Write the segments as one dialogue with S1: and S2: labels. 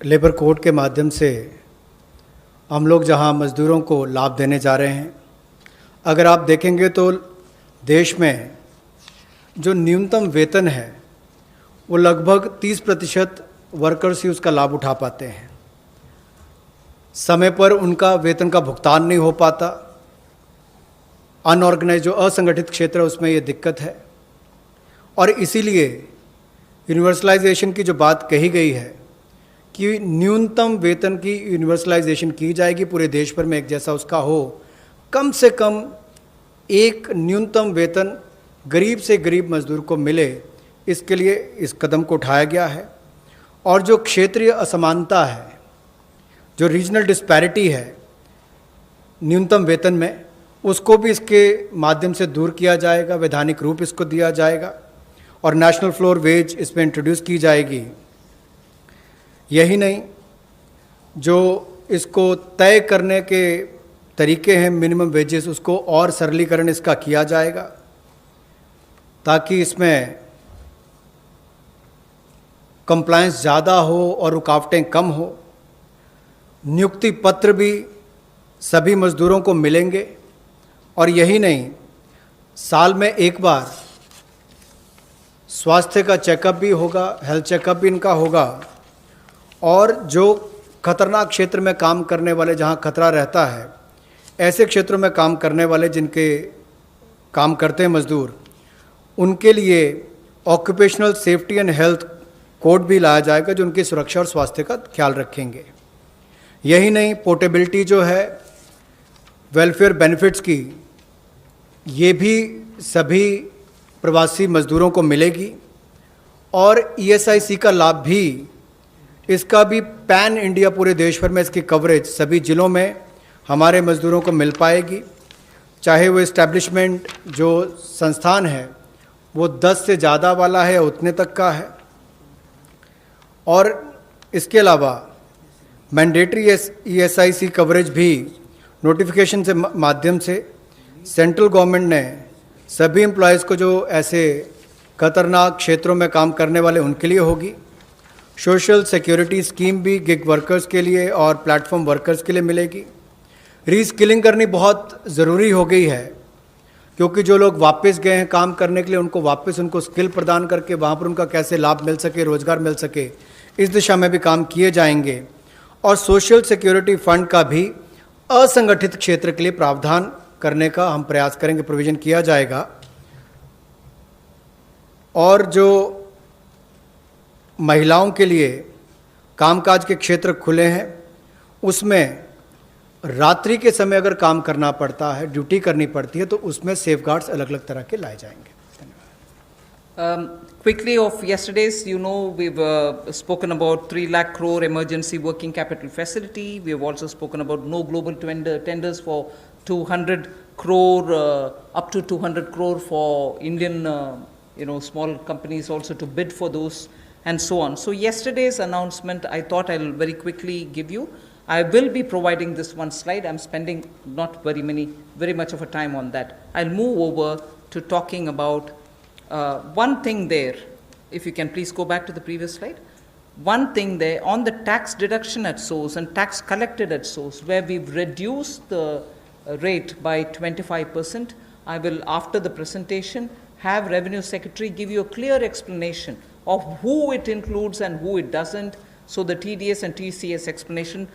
S1: Labour code के माध्यम से हम लोग जहां मज़दूरों को लाभ देने जा रहे हैं, अगर आप देखेंगे तो देश में जो न्यूनतम वेतन है वो लगभग 30% वर्कर्स ही उसका लाभ उठा पाते हैं। समय पर उनका वेतन का भुगतान नहीं हो पाता। अनऑर्गेनाइज जो असंगठित क्षेत्र है उसमें ये दिक्कत है, और इसीलिए यूनिवर्सलाइजेशन की जो बात कही गई है कि न्यूनतम वेतन की यूनिवर्सलाइजेशन की जाएगी, पूरे देश भर में एक जैसा उसका हो, कम से कम एक न्यूनतम वेतन गरीब से गरीब मजदूर को मिले, इसके लिए इस कदम को उठाया गया है। और जो क्षेत्रीय असमानता है, जो रीजनल डिस्पैरिटी है न्यूनतम वेतन में, उसको भी इसके माध्यम से दूर किया जाएगा, वैधानिक रूप इसको दिया जाएगा और नेशनल फ्लोर वेज इसमें इंट्रोड्यूस की जाएगी। यही नहीं, जो इसको तय करने के तरीके हैं मिनिमम वेजेस, उसको और सरलीकरण इसका किया जाएगा ताकि इसमें कंप्लायंस ज़्यादा हो और रुकावटें कम हो। नियुक्ति पत्र भी सभी मज़दूरों को मिलेंगे, और यही नहीं, साल में एक बार स्वास्थ्य का चेकअप भी होगा, हेल्थ चेकअप भी इनका होगा। और जो खतरनाक क्षेत्र में काम करने वाले, जहां खतरा रहता है, ऐसे क्षेत्रों में काम करने वाले जिनके काम करते हैं मजदूर, उनके लिए occupational safety and health code भी लाया जाएगा जो उनकी सुरक्षा और स्वास्थ्य का ख्याल रखेंगे। यही नहीं, पोर्टेबिलिटी जो है वेलफेयर बेनिफिट्स की, ये भी सभी प्रवासी मजदूरों को मिलेगी। और ईएसआईसी का लाभ भी, इसका भी पैन इंडिया पूरे देश भर में इसकी कवरेज सभी ज़िलों में हमारे मजदूरों को मिल पाएगी। चाहे वो इस्टेब्लिशमेंट जो संस्थान है वो 10 से ज़्यादा वाला है, उतने तक का है। और इसके अलावा मैंडेटरी ईएसआईसी कवरेज भी नोटिफिकेशन से माध्यम से सेंट्रल गवर्नमेंट ने सभी एम्प्लॉयज़ को, जो ऐसे खतरनाक क्षेत्रों में काम करने वाले, उनके लिए होगी। सोशल सिक्योरिटी स्कीम भी गिग वर्कर्स के लिए और प्लेटफॉर्म वर्कर्स के लिए मिलेगी। रीस्किलिंग करनी बहुत ज़रूरी हो गई है, क्योंकि जो लोग वापस गए हैं काम करने के लिए, उनको वापस उनको स्किल प्रदान करके वहाँ पर उनका कैसे लाभ मिल सके, रोज़गार मिल सके, इस दिशा में भी काम किए जाएंगे। और सोशल सिक्योरिटी फंड का भी असंगठित क्षेत्र के लिए प्रावधान करने का हम प्रयास करेंगे, प्रोविज़न किया जाएगा। और जो महिलाओं के लिए कामकाज के क्षेत्र खुले हैं, उसमें रात्रि के समय अगर काम करना पड़ता है, ड्यूटी करनी पड़ती है, तो उसमें सेफगार्ड्स अलग अलग तरह के लाए जाएंगे।
S2: Quickly of yesterday's, we've spoken about 3 lakh crore emergency working capital facility. We have also spoken about no global tenders for 200 crore, up to 200 crore for Indian, small companies also to bid for those, and so on. So yesterday's announcement, I thought I'll very quickly give you. I will be providing this one slide. I'm spending not very much of a time on that. I'll move over to talking about one thing there. If you can please go back to the previous slide. One thing there on the tax deduction at source and tax collected at source, where we've reduced the rate by 25%. I will, after the presentation, have Revenue Secretary give you a clear explanation of who it includes and who it doesn't. So the TDS and TCS explanation,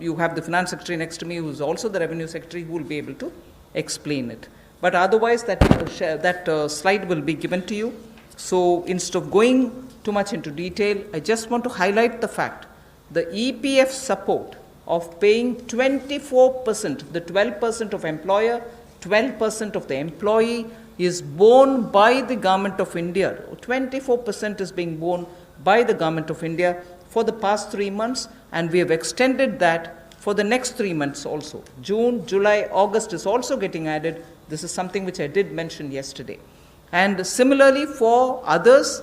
S2: you have the Finance Secretary next to me, who is also the Revenue Secretary, who will be able to explain it. But otherwise, that slide will be given to you. So instead of going too much into detail, I just want to highlight the fact the EPF support of paying 24%, the 12% of employer, 12% of the employee, is borne by the Government of India. 24% is being borne by the Government of India for the past 3 months, and we have extended that for the next 3 months also. June, July, August is also getting added. This is something which I did mention yesterday. And similarly for others,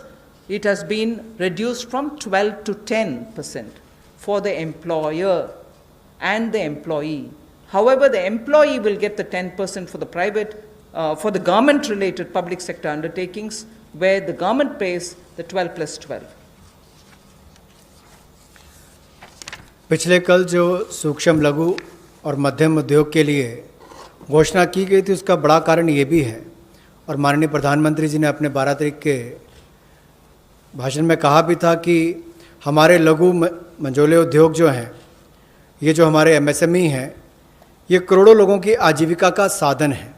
S2: it has been reduced from 12 to 10% for the employer and the employee. However, the employee will get the 10% for the private, for the government-related public sector undertakings, where the government pays the 12 plus 12.
S1: पिछले कल जो सूक्ष्म लघु और मध्यम उद्योग के लिए घोषणा की गई थी, उसका बड़ा कारण ये भी है, और माननीय प्रधानमंत्री जी ने अपने 12 तारीख के भाषण में कहा भी था कि हमारे लघु मंझोले उद्योग जो हैं, ये जो हमारे एमएसएमई हैं, ये करोड़ों लोगों की आजीविका का साधन है,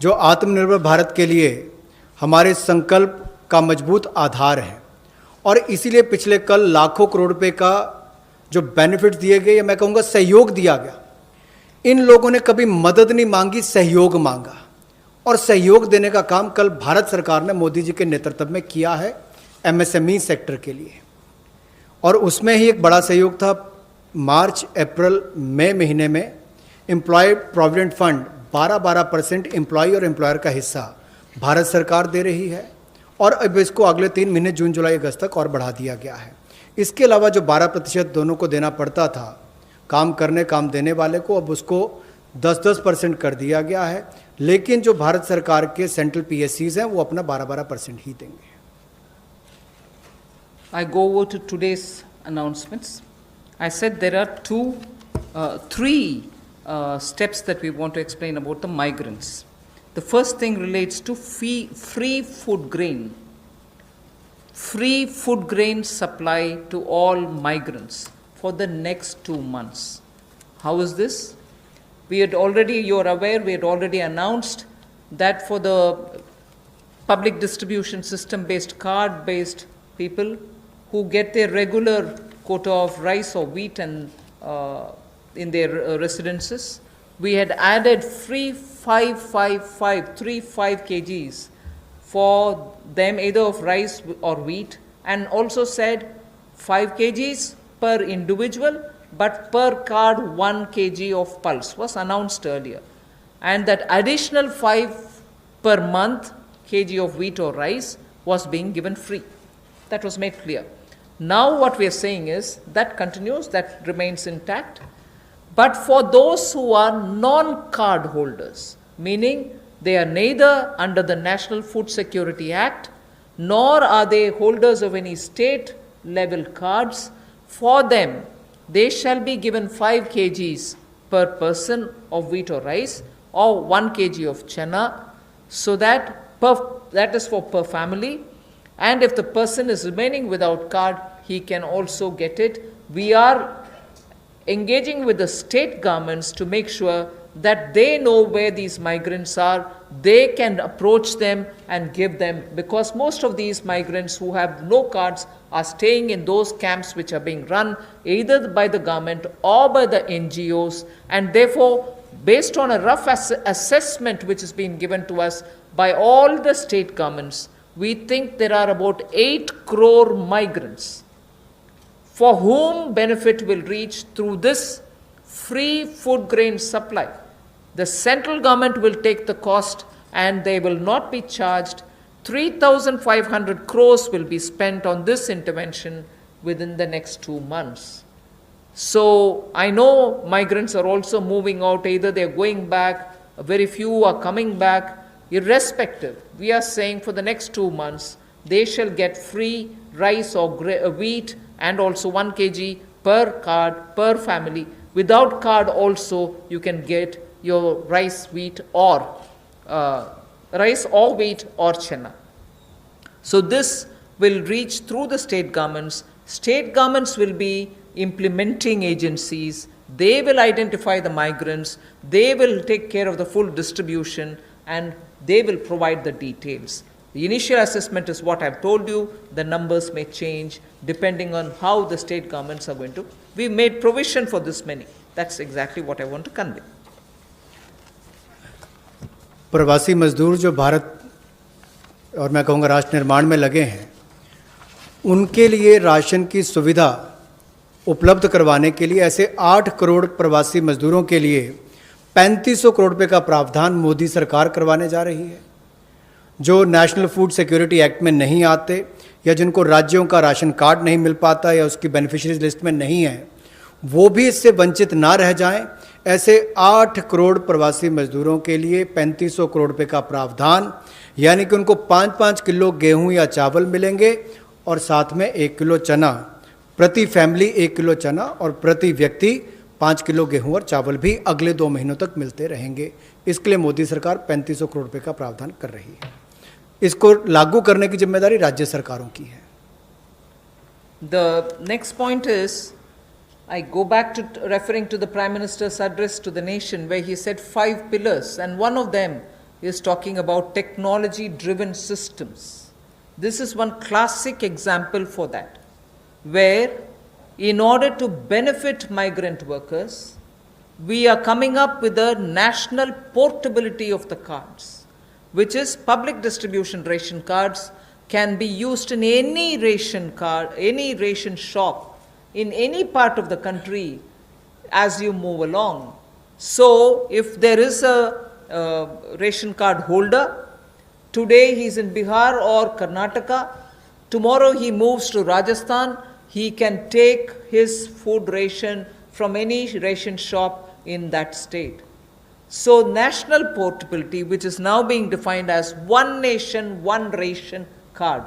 S1: जो आत्मनिर्भर भारत के लिए हमारे संकल्प का मजबूत आधार है। और इसीलिए पिछले कल लाखों करोड़ रुपए का जो बेनिफिट दिए गए, या मैं कहूँगा सहयोग दिया गया। इन लोगों ने कभी मदद नहीं मांगी, सहयोग मांगा, और सहयोग देने का काम कल भारत सरकार ने मोदी जी के नेतृत्व में किया है एमएसएमई सेक्टर के लिए। और उसमें ही एक बड़ा सहयोग था, मार्च अप्रैल मई महीने में एम्प्लॉय प्रोविडेंट फंड 12% एम्प्लॉय और एम्प्लॉयर का हिस्सा भारत सरकार दे रही है, और अब इसको अगले 3 महीने जून जुलाई अगस्त तक और बढ़ा दिया गया है। इसके अलावा जो 12% दोनों को देना पड़ता था काम देने वाले को, अब उसको 10% कर दिया गया है। लेकिन जो भारत सरकार के सेंट्रल पीएससीज हैं वो अपना 12% ही देंगे।
S2: I go over to today's announcements. I said there are three steps that we want to explain about the migrants. The first thing relates to free food grain. Free food grain supply to all migrants for the next 2 months. How is this? You're aware, we had already announced that for the public distribution system-based, card-based people who get their regular quota of rice or wheat and in their residences, we had added free 35 kgs for them, either of rice or wheat, and also said 5 kgs per individual, but per card 1 kg of pulse was announced earlier. And that additional 5 per month kg of wheat or rice was being given free. That was made clear. Now what we are saying is that continues, that remains intact. But for those who are non-card holders, meaning they are neither under the National Food Security Act, nor are they holders of any state level cards, for them they shall be given 5 kgs per person of wheat or rice, or 1 kg of chana, so that is for per family. And if the person is remaining without card, he can also get it. We are engaging with the state governments to make sure that they know where these migrants are, they can approach them and give them, because most of these migrants who have no cards are staying in those camps which are being run either by the government or by the NGOs, and therefore, based on a rough assessment which has been given to us by all the state governments, we think there are about 8 crore migrants for whom benefit will reach through this free food grain supply. The central government will take the cost and they will not be charged. 3,500 crores will be spent on this intervention within the next 2 months. So I know migrants are also moving out, either they're going back, very few are coming back. Irrespective, we are saying for the next 2 months, they shall get free rice or wheat and also 1 kg per card, per family. Without card also, you can get your rice, wheat or wheat or chana. So this will reach through the state governments. State governments will be implementing agencies. They will identify the migrants. They will take care of the full distribution, and they will provide the details. The initial assessment is what I've told you. The numbers may change depending on how the state governments are going to. We made provision for this many. That's exactly what I want to convey.
S1: प्रवासी मजदूर जो भारत और मैं कहूँगा राष्ट्र निर्माण में लगे हैं, उनके लिए राशन की सुविधा उपलब्ध करवाने के लिए ऐसे 8 करोड़ प्रवासी मजदूरों के लिए 3500 करोड़ रुपए का प्रावधान मोदी सरकार करवाने जा रही है। जो नेशनल फूड सिक्योरिटी एक्ट में नहीं आते, या जिनको राज्यों का राशन कार्ड नहीं मिल पाता या उसकी बेनिफिशियरीज लिस्ट में नहीं है, वो भी इससे वंचित ना रह जाएं। ऐसे 8 करोड़ प्रवासी मजदूरों के लिए 3500 करोड़ रुपए का प्रावधान, यानी कि उनको 5-5 किलो गेहूं या चावल मिलेंगे और साथ में 1 किलो चना प्रति फैमिली 1 किलो चना और प्रति व्यक्ति 5 किलो गेहूं और चावल भी अगले 2 महीनों तक मिलते रहेंगे। इसके लिए मोदी सरकार 3500 करोड़ रुपए का प्रावधान कर रही है। इसको लागू करने की जिम्मेदारी राज्य सरकारों की है।
S2: The next point is, I go back to referring to the Prime Minister's address to the nation, where he said 5 pillars, and one of them is talking about technology-driven systems. This is one classic example for that, where in order to benefit migrant workers, we are coming up with a national portability of the cards, which is public distribution ration cards can be used in any ration card, any ration shop, in any part of the country as you move along. So, if there is a ration card holder, today he is in Bihar or Karnataka, tomorrow he moves to Rajasthan, he can take his food ration from any ration shop in that state. So, national portability, which is now being defined as one nation, one ration card.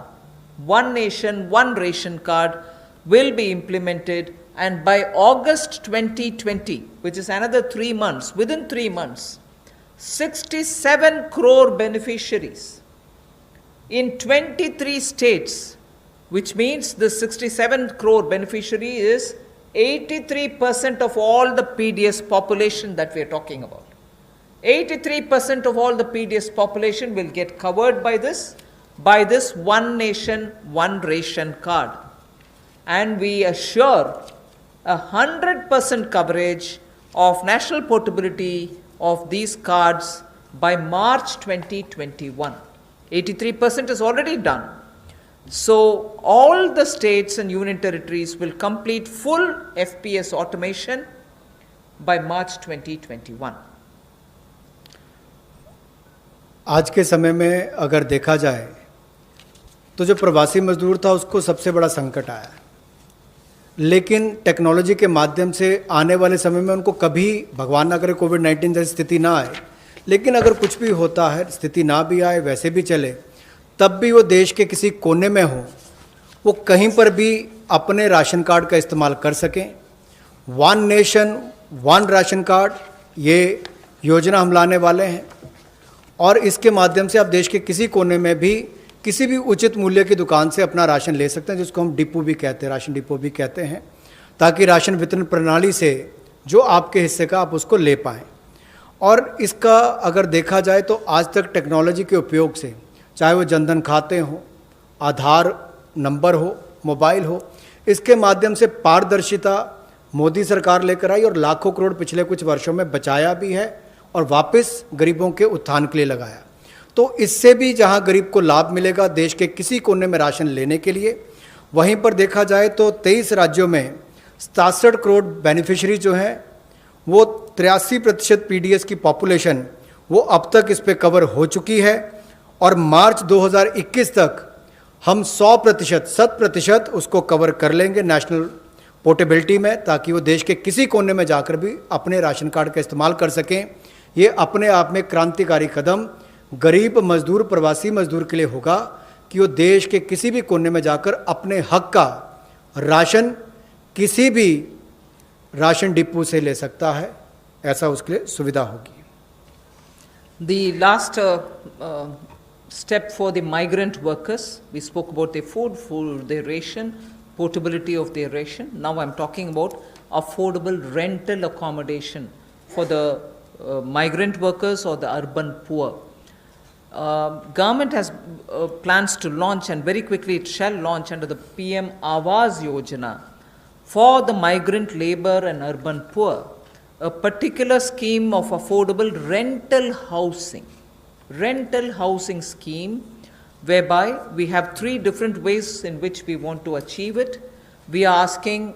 S2: One nation, one ration card will be implemented, and by August 2020, which is another 3 months, within 3 months, 67 crore beneficiaries in 23 states, which means the 67 crore beneficiary is 83% of all the PDS population that we are talking about. 83% of all the PDS population will get covered by this one nation, one ration card. And we assure 100% coverage of national portability of these cards by March 2021. 83% is already done. So all the states and union territories will complete full FPS automation by March 2021.
S1: आज के समय में अगर देखा जाए तो जो प्रवासी मजदूर था उसको सबसे बड़ा संकट आया, लेकिन टेक्नोलॉजी के माध्यम से आने वाले समय में उनको कभी भगवान ना करे कोविड-19 जैसी स्थिति ना आए, लेकिन अगर कुछ भी होता है, स्थिति ना भी आए, वैसे भी चले, तब भी वो देश के किसी कोने में हो, वो कहीं पर भी अपने राशन कार्ड का इस्तेमाल कर सकें। One nation one ration card, ये योजना हम लाने वाले हैं और इसके माध्यम से आप देश के किसी कोने में भी किसी भी उचित मूल्य की दुकान से अपना राशन ले सकते हैं, जिसको हम डिपो भी कहते हैं, राशन डिपो भी कहते हैं, ताकि राशन वितरण प्रणाली से जो आपके हिस्से का आप उसको ले पाएँ। और इसका अगर देखा जाए तो आज तक टेक्नोलॉजी के उपयोग से, चाहे वो जनधन खाते हों, आधार नंबर हो, मोबाइल हो, इसके माध्यम से पारदर्शिता मोदी सरकार लेकर आई और लाखों करोड़ पिछले कुछ वर्षों में बचाया भी है और वापस गरीबों के उत्थान के लिए लगाया। तो इससे भी जहां गरीब को लाभ मिलेगा देश के किसी कोने में राशन लेने के लिए, वहीं पर देखा जाए तो 23 राज्यों में 67 करोड़ बेनिफिशरी जो हैं, वो 83% पीडीएस की पॉपुलेशन वो अब तक इस पे कवर हो चुकी है और मार्च 2021 तक हम 100% उसको कवर कर लेंगे नेशनल पोर्टेबिलिटी में, ताकि वो देश के किसी कोने में जाकर भी अपने राशन कार्ड का इस्तेमाल कर सकें। ये अपने आप में क्रांतिकारी कदम गरीब मजदूर, प्रवासी मजदूर के लिए होगा कि वो देश के किसी भी कोने में जाकर अपने हक का राशन किसी भी राशन डिपो से ले सकता है, ऐसा उसके लिए सुविधा होगी।
S2: The last step for the migrant workers, we spoke about their food, their ration, portability of their ration. Now I'm talking about affordable rental accommodation for the migrant workers or the urban poor. Government has plans to launch, and very quickly it shall launch under the PM Awas Yojana for the migrant labor and urban poor, a particular scheme of affordable rental housing scheme, whereby we have 3 different ways in which we want to achieve it. We are asking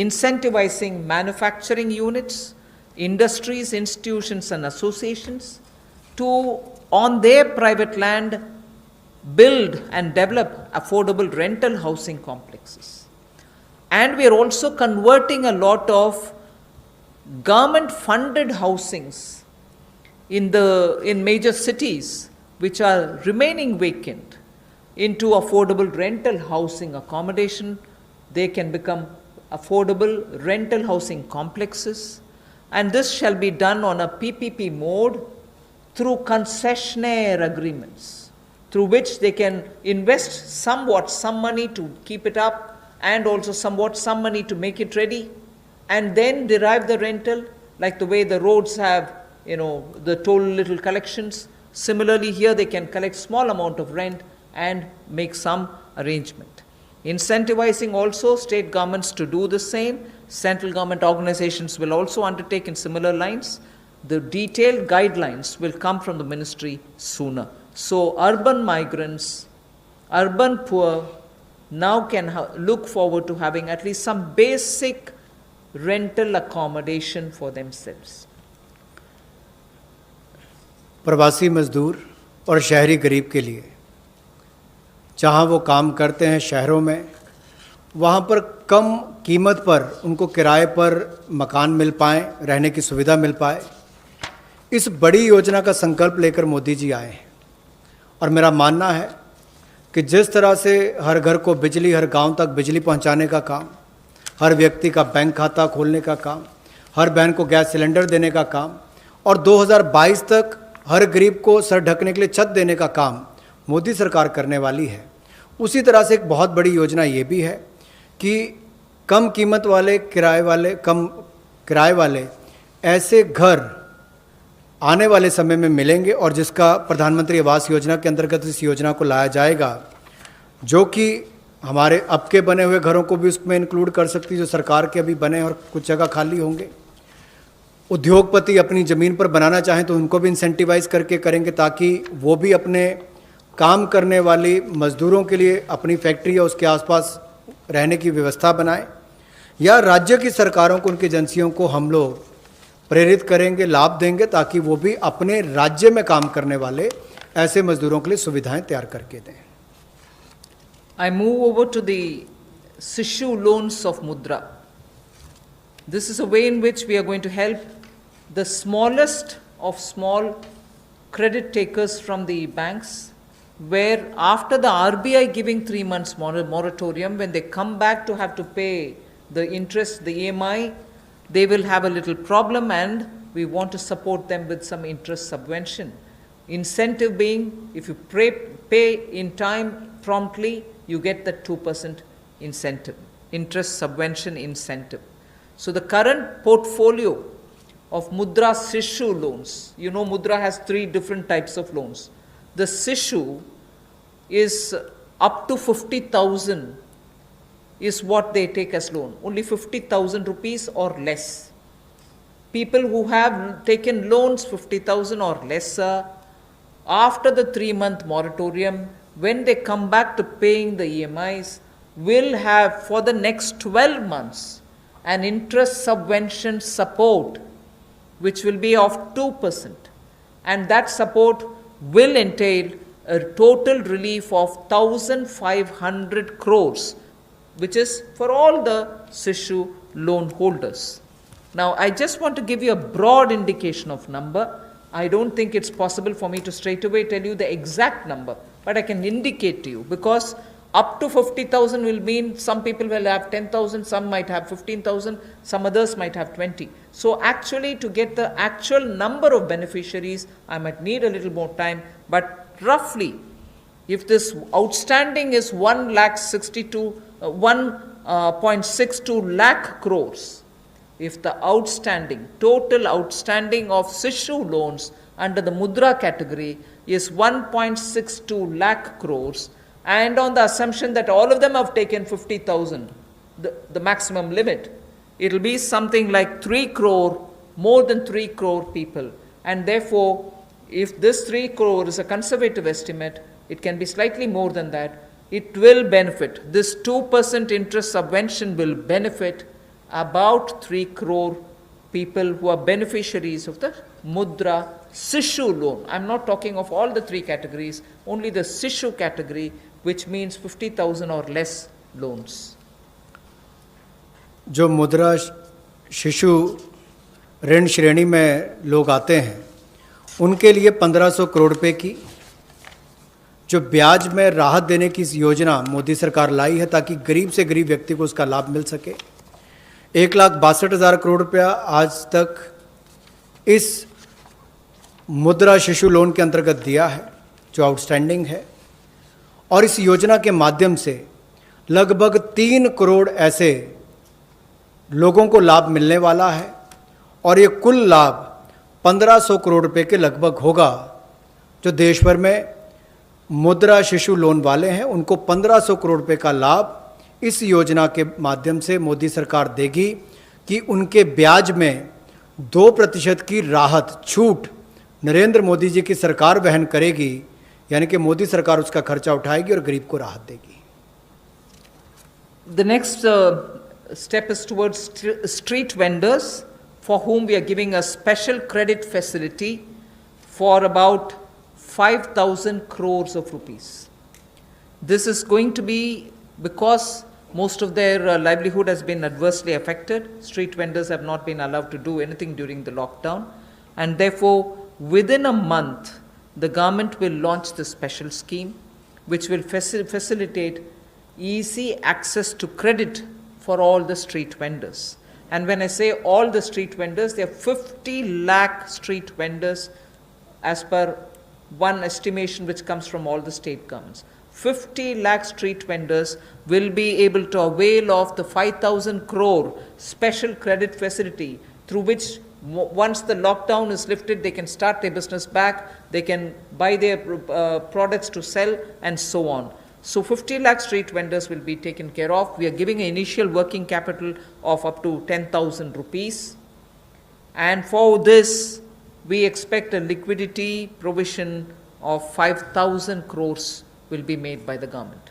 S2: incentivizing manufacturing units, industries, institutions and associations to, on their private land, build and develop affordable rental housing complexes. And we are also converting a lot of government funded housings in major cities which are remaining vacant into affordable rental housing accommodation they can become affordable rental housing complexes, and this shall be done on a PPP mode through concessionaire agreements, through which they can invest somewhat some money to keep it up and also somewhat some money to make it ready, and then derive the rental, like the way the roads have, the toll little collections. Similarly, here they can collect small amount of rent and make some arrangement. Incentivizing also state governments to do the same. Central government organizations will also undertake in similar lines. The detailed guidelines will come from the ministry sooner. So urban migrants, urban poor now can look forward to having at least some basic rental accommodation for themselves.
S1: प्रवासी मजदूर और शहरी गरीब के लिए जहाँ वो काम करते हैं शहरों में, वहाँ पर कम कीमत पर उनको किराए पर मकान मिल पाएँ, रहने की सुविधा मिल पाए, इस बड़ी योजना का संकल्प लेकर मोदी जी आए हैं। और मेरा मानना है कि जिस तरह से हर घर को बिजली, हर गांव तक बिजली पहुंचाने का काम, हर व्यक्ति का बैंक खाता खोलने का काम, हर बहन को गैस सिलेंडर देने का काम और 2022 तक हर गरीब को सर ढकने के लिए छत देने का काम मोदी सरकार करने वाली है, उसी तरह से एक बहुत बड़ी योजना ये भी है कि कम कीमत वाले कम किराए वाले ऐसे घर आने वाले समय में मिलेंगे और जिसका प्रधानमंत्री आवास योजना के अंतर्गत इस योजना को लाया जाएगा, जो कि हमारे अब के बने हुए घरों को भी उसमें इंक्लूड कर सकती है, जो सरकार के अभी बने और कुछ जगह खाली होंगे। उद्योगपति अपनी ज़मीन पर बनाना चाहें तो उनको भी इंसेंटिवाइज करके करेंगे ताकि वो भी अपने काम करने वाली मज़दूरों के लिए अपनी फैक्ट्री या उसके आसपास रहने की व्यवस्था बनाएं, या राज्य की सरकारों को, उनकी एजेंसियों को हम लोग प्रेरित करेंगे, लाभ देंगे ताकि वो भी अपने राज्य में काम करने वाले ऐसे मजदूरों के लिए सुविधाएं तैयार करके दें।
S2: I move over to the Sishu loans of Mudra. This is a way in which we are going to help the smallest of small credit takers from the banks, where after the RBI giving 3 months moratorium, when they come back to have to pay the interest, the EMI, they will have a little problem, and we want to support them with some interest subvention. Incentive being, if you pay in time promptly, you get the 2% incentive, interest subvention incentive. So the current portfolio of Mudra Sishu loans, Mudra has 3 different types of loans. The Sishu is up to 50,000 is what they take as loan, only 50,000 rupees or less. People who have taken loans 50,000 or lesser, after the 3-month moratorium, when they come back to paying the EMIs, will have for the next 12 months an interest subvention support which will be of 2%, and that support will entail a total relief of 1,500 crores, which is for all the Sishu loan holders. Now, I just want to give you a broad indication of number. I don't think it's possible for me to straight away tell you the exact number, but I can indicate to you, because up to 50,000 will mean some people will have 10,000, some might have 15,000, some others might have 20. So actually, to get the actual number of beneficiaries, I might need a little more time, but roughly, if this outstanding is 1.62 lakh crores, if the total outstanding of Sishu loans under the Mudra category is 1.62 lakh crores, and on the assumption that all of them have taken 50,000, the maximum limit, it will be something like 3 crore, more than 3 crore people. And therefore, if this 3 crore is a conservative estimate, it can be slightly more than that. It will benefit. This 2% interest subvention will benefit about 3 crore people who are beneficiaries of the Mudra Sishu loan. I'm not talking of all the 3 categories, only the Sishu category, which means 50,000 or less loans.
S1: जो मुद्रा शिशु ऋण श्रेणी में लोग आते हैं, उनके लिए 1500 करोड़ रुपए की जो ब्याज में राहत देने की योजना मोदी सरकार लाई है ताकि गरीब से गरीब व्यक्ति को उसका लाभ मिल सके। 1,62,000 करोड़ रुपया आज तक इस मुद्रा शिशु लोन के अंतर्गत दिया है जो आउटस्टैंडिंग है, और इस योजना के माध्यम से लगभग 3 करोड़ ऐसे लोगों को लाभ मिलने वाला है, और ये कुल लाभ 1,500 करोड़ रुपए के लगभग होगा। जो देश भर में मुद्रा शिशु लोन वाले हैं उनको 1,500 करोड़ रुपए का लाभ इस योजना के माध्यम से मोदी सरकार देगी कि उनके ब्याज में 2% की राहत छूट नरेंद्र मोदी जी की सरकार वहन करेगी, यानी कि मोदी सरकार उसका खर्चा उठाएगी और गरीब को राहत देगी।
S2: The next step is towards street vendors, for whom we are giving a special credit facility for about 5,000 crores of rupees. This is going to be because most of their livelihood has been adversely affected. Street vendors have not been allowed to do anything during the lockdown, and therefore within a month the government will launch this special scheme which will facilitate easy access to credit for all the street vendors. And when I say all the street vendors, there are 50 lakh street vendors as per one estimation which comes from all the state governments. 50 lakh street vendors will be able to avail of the 5,000 crore special credit facility, through which once the lockdown is lifted, they can start their business back, they can buy their products to sell, and so on. So 50 lakh street vendors will be taken care of. We are giving an initial working capital of up to 10,000 rupees. And for this, we expect a liquidity provision of 5,000 crores will be made by the government.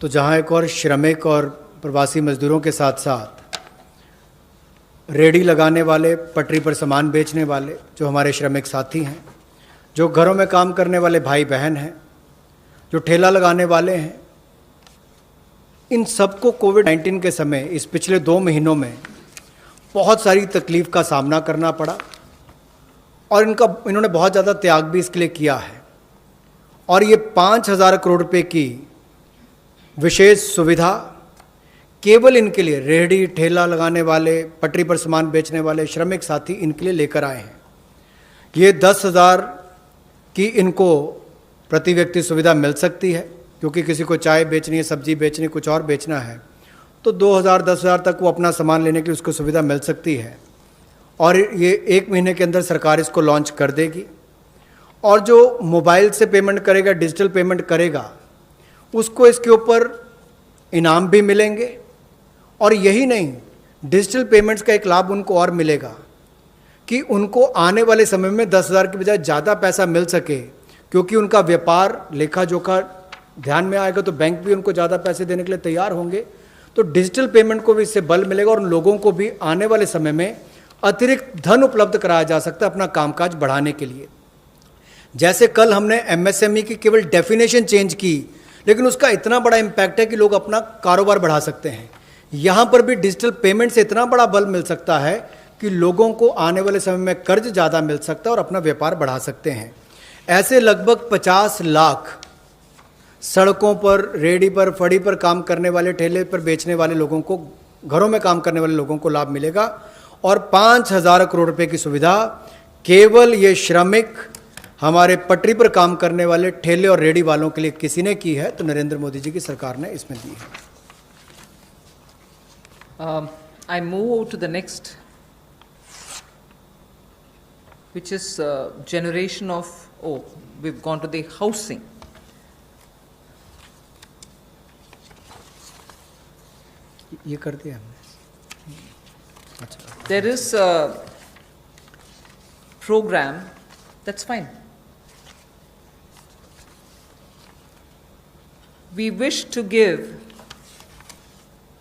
S1: तो जहाँ एक और श्रमिक और प्रवासी मजदूरों के साथ साथ रेडी लगाने वाले, पटरी पर सामान बेचने वाले जो हमारे श्रमिक साथी हैं, जो घरों में काम करने वाले भाई बहन हैं, जो ठेला लगाने वाले हैं, इन सबको कोविड-19 के समय इस पिछले 2 महीनों में बहुत सारी तकलीफ़ का सामना करना पड़ा, और इन्होंने बहुत ज़्यादा त्याग भी इसके लिए किया है। और ये 5,000 करोड़ रुपए की विशेष सुविधा केवल इनके लिए, रेहड़ी ठेला लगाने वाले, पटरी पर सामान बेचने वाले श्रमिक साथी, इनके लिए लेकर आए हैं। ये 10,000 की इनको प्रति व्यक्ति सुविधा मिल सकती है, क्योंकि किसी को चाय बेचनी है, सब्जी बेचनी, कुछ और बेचना है, तो 2,000 10,000 तक वो अपना सामान लेने के लिए उसको सुविधा मिल सकती है। और ये 1 महीने के अंदर सरकार इसको लॉन्च कर देगी। और जो मोबाइल से पेमेंट करेगा, डिजिटल पेमेंट करेगा, उसको इसके ऊपर इनाम भी मिलेंगे। और यही नहीं, डिजिटल पेमेंट्स का एक लाभ उनको और मिलेगा कि उनको आने वाले समय में 10,000 की बजाय ज़्यादा पैसा मिल सके, क्योंकि उनका व्यापार लेखा जोखा ध्यान में आएगा तो बैंक भी उनको ज़्यादा पैसे देने के लिए तैयार होंगे। तो डिजिटल पेमेंट को भी इससे बल मिलेगा, और उन लोगों को भी आने वाले समय में अतिरिक्त धन उपलब्ध कराया जा सकता है अपना कामकाज बढ़ाने के लिए। जैसे कल हमने एमएसएमई की केवल डेफिनेशन चेंज की, लेकिन उसका इतना बड़ा इम्पैक्ट है कि लोग अपना कारोबार बढ़ा सकते हैं। यहाँ पर भी डिजिटल पेमेंट से इतना बड़ा बल मिल सकता है कि लोगों को आने वाले समय में कर्ज ज़्यादा मिल सकता है और अपना व्यापार बढ़ा सकते हैं। ऐसे लगभग 50 लाख सड़कों पर, रेडी पर, फड़ी पर काम करने वाले, ठेले पर बेचने वाले लोगों को, घरों में काम करने वाले लोगों को लाभ मिलेगा। और 5,000 करोड़ रुपए की सुविधा केवल ये श्रमिक, हमारे पटरी पर काम करने वाले ठेले और रेडी वालों के लिए किसी ने की है, तो नरेंद्र मोदी जी की सरकार ने इसमें दी है।
S2: I move to the next, which is generation of, we've gone to the housing.
S1: ये कर दिया हमने। अच्छा,
S2: there is a program, that's fine. We wish to give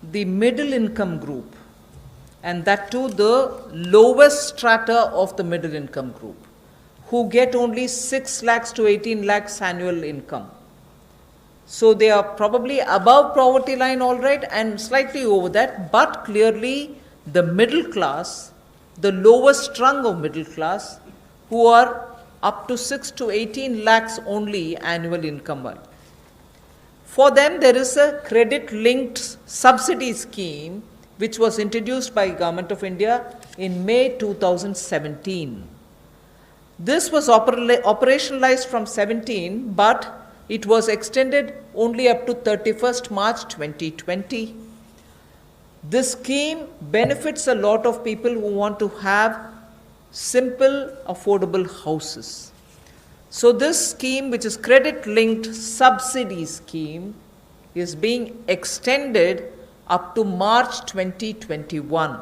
S2: the middle income group, and that too the lowest strata of the middle income group, who get only 6 lakhs to 18 lakhs annual income. So they are probably above poverty line, all right, and slightly over that, but clearly the middle class, the lowest rung of middle class, who are up to 6 to 18 lakhs only annual income. For them, there is a credit-linked subsidy scheme which was introduced by Government of India in May 2017. This was operationalized from 17, but it was extended only up to 31st March 2020. This scheme benefits a lot of people who want to have simple, affordable houses. So this scheme, which is credit-linked subsidy scheme, is being extended up to March 2021.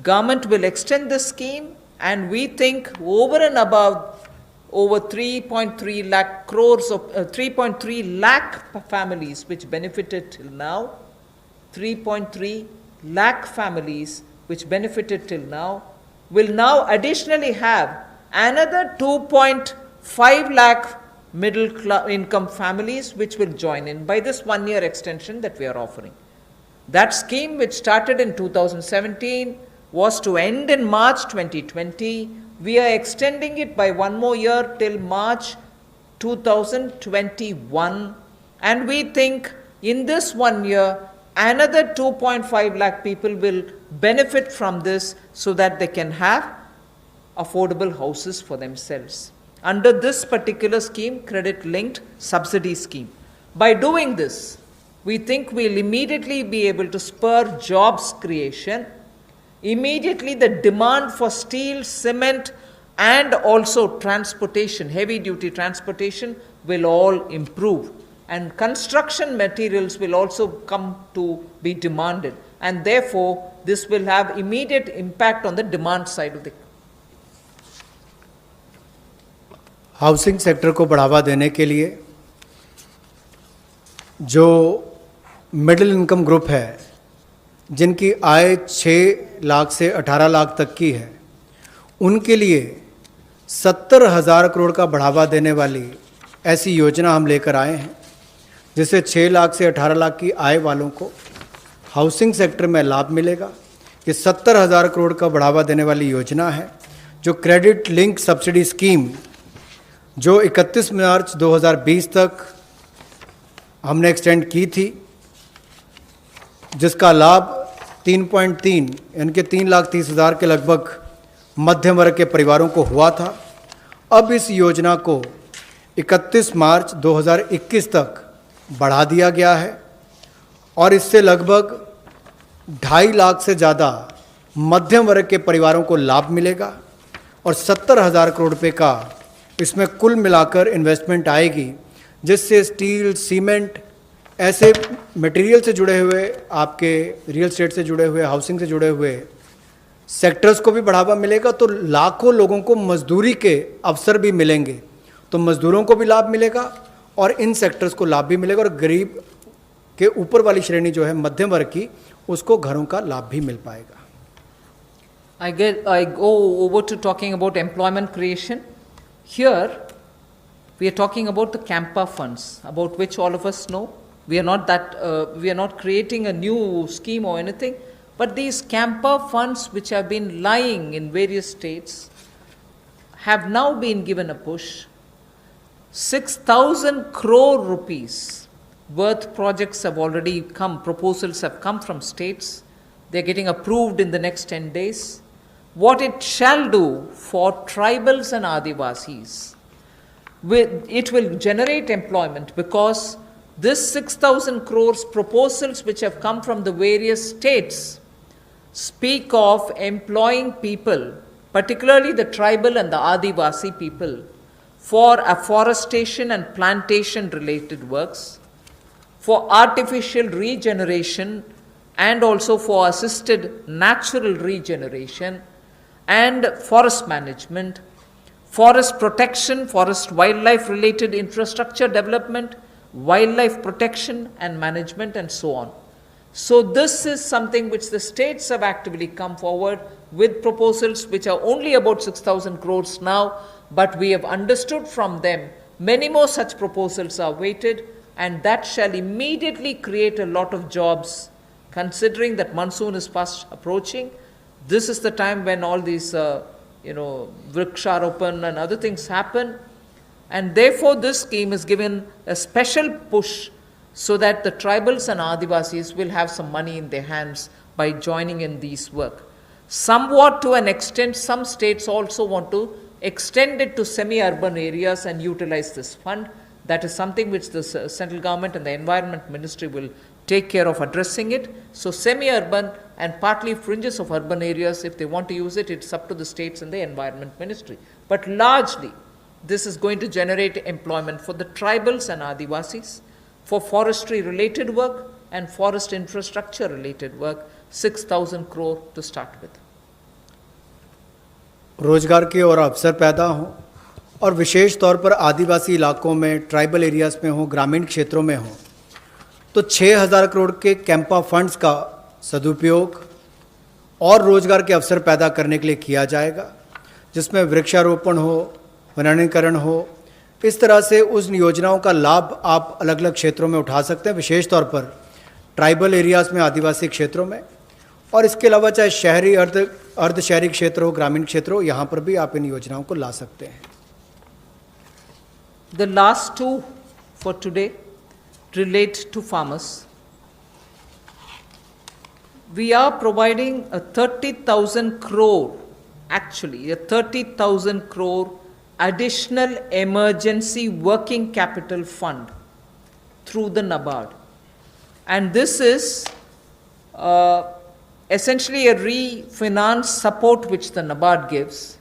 S2: Government will extend this scheme, and we think over and above over 3.3 lakh crores of 3.3 lakh families which benefited till now, 3.3 lakh families which benefited till now will now additionally have another 2.5 lakh middle income families which will join in by this 1 year extension that we are offering. That scheme, which started in 2017, was to end in March 2020. We are extending it by 1 more year till March 2021. And we think in this 1 year, another 2.5 lakh people will benefit from this so that they can have affordable houses for themselves. Under this particular scheme, credit-linked subsidy scheme. By doing this, we think we'll immediately be able to spur jobs creation. Immediately the demand for steel, cement, and also transportation, heavy-duty transportation, will all improve. And construction materials will also come to be demanded. And therefore, this will have immediate impact on the demand side of the
S1: housing sector को बढ़ावा देने के लिए जो middle income group है, जिनकी आय 6 लाख से 18 लाख तक की है, उनके लिए 70,000 करोड़ का बढ़ावा देने वाली ऐसी योजना हम लेकर आए हैं, जिससे 6 लाख से 18 लाख की आय वालों को हाउसिंग सेक्टर में लाभ मिलेगा। ये 70,000 करोड़ का बढ़ावा देने वाली योजना है, जो क्रेडिट लिंक सब्सिडी स्कीम जो 31 मार्च 2020 तक हमने एक्सटेंड की थी, जिसका लाभ 3.3 यानी कि 3,30,000 के लगभग मध्यम वर्ग के परिवारों को हुआ था। अब इस योजना को 31 मार्च 2021 तक बढ़ा दिया गया है और इससे लगभग 2.5 लाख से ज़्यादा मध्यम वर्ग के परिवारों को लाभ मिलेगा और 70,000 करोड़ रुपये का इसमें कुल मिलाकर इन्वेस्टमेंट आएगी, जिससे स्टील, सीमेंट, ऐसे मटेरियल से जुड़े हुए, आपके रियल एस्टेट से जुड़े हुए, हाउसिंग से जुड़े हुए सेक्टर्स को भी बढ़ावा मिलेगा। तो लाखों लोगों को मजदूरी के अवसर भी मिलेंगे, तो मजदूरों को भी लाभ मिलेगा और इन सेक्टर्स को लाभ भी मिलेगा और गरीब के ऊपर वाली श्रेणी जो है मध्यम वर्ग की, उसको घरों का लाभ भी मिल पाएगा।
S2: I go over to talking about employment creation. Here, we are talking about the Campa funds, about which all of us know. We are not creating a new scheme or anything, but these Campa funds, which have been lying in various states, have now been given a push. 6,000 crore rupees worth projects have already come, proposals have come from states. They are getting approved in the next 10 days. What it shall do for tribals and Adivasis, it will generate employment, because this 6,000 crores proposals which have come from the various states speak of employing people, particularly the tribal and the Adivasi people, for afforestation and plantation related works, for artificial regeneration and also for assisted natural regeneration, and forest management, forest protection, forest wildlife related infrastructure development, wildlife protection and management, and so on. So this is something which the states have actively come forward with proposals which are only about 6,000 crores now, but we have understood from them many more such proposals are waited, and that shall immediately create a lot of jobs, considering that monsoon is fast approaching. This is the time when all these vriksharopan and other things happen. And therefore, this scheme is given a special push so that the tribals and Adivasis will have some money in their hands by joining in these work. Somewhat to an extent, some states also want to extend it to semi-urban areas and utilize this fund. That is something which the central government and the Environment Ministry will take care of addressing it. So semi-urban and partly fringes of urban areas, if they want to use it, it's up to the states and the Environment Ministry. But largely, this is going to generate employment for the tribals and Adivasis, for forestry related work and forest infrastructure related work, 6,000 crore to start with.
S1: रोजगार के और अवसर पैदा हों और विशेष तौर पर आदिवासी इलाकों में, ट्राइबल एरियाज़ में हों, ग्रामीण क्षेत्रों में हों, तो 6,000 करोड़ के कैंपा फंड्स का सदुपयोग और रोजगार के अवसर पैदा करने के लिए किया जाएगा, जिसमें वृक्षारोपण हो, वनीकरण हो। इस तरह से उस योजनाओं का लाभ आप अलग अलग क्षेत्रों में उठा सकते हैं, विशेष तौर पर ट्राइबल एरियाज़ में, आदिवासी क्षेत्रों में, और इसके अलावा चाहे शहरी अर्ध शहरी क्षेत्र हो, ग्रामीण क्षेत्र हो, यहाँ पर भी आप इन योजनाओं को ला सकते हैं।
S2: The last two for today relate to farmers. We are providing a 30,000 crore, actually a 30,000 crore additional emergency working capital fund through the NABARD. And this is essentially a refinance support which the NABARD gives.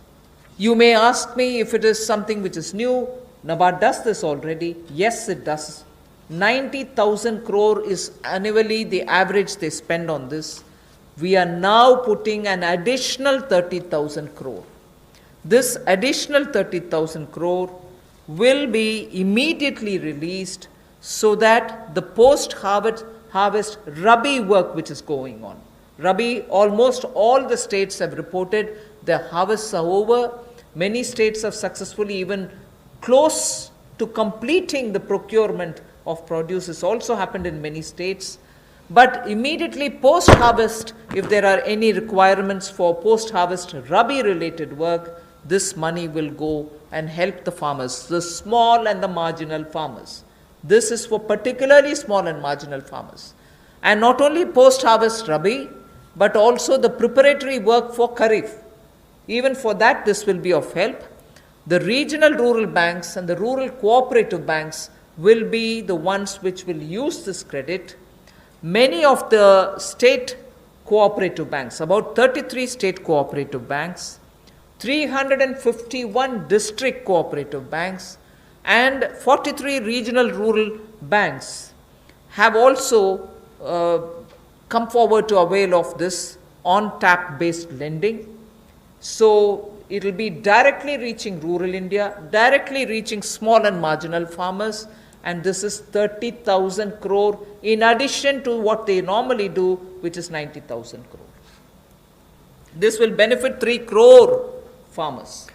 S2: You may ask me if it is something which is new. NABARD does this already. Yes, it does. 90,000 crore is annually the average they spend on this. We are now putting an additional 30,000 crore. This additional 30,000 crore will be immediately released so that the post-harvest Rabi work which is going on. Rabi, almost all the states have reported their harvests are over. Many states have successfully even close to completing the procurement of produce. This also happened in many states. But immediately post-harvest, if there are any requirements for post-harvest Rabi related work, this money will go and help the farmers, the small and the marginal farmers. This is for particularly small and marginal farmers. And not only post-harvest Rabi, but also the preparatory work for Kharif. Even for that, this will be of help. The regional rural banks and the rural cooperative banks will be the ones which will use this credit. Many of the state cooperative banks, about 33 state cooperative banks, 351 district cooperative banks, and 43 regional rural banks have also come forward to avail of this on-tap based lending. So it will be directly reaching rural India, directly reaching small and marginal farmers, and this is 30,000 crore in addition to what they normally do, which is 90,000 crore. This will benefit 3 crore farmers.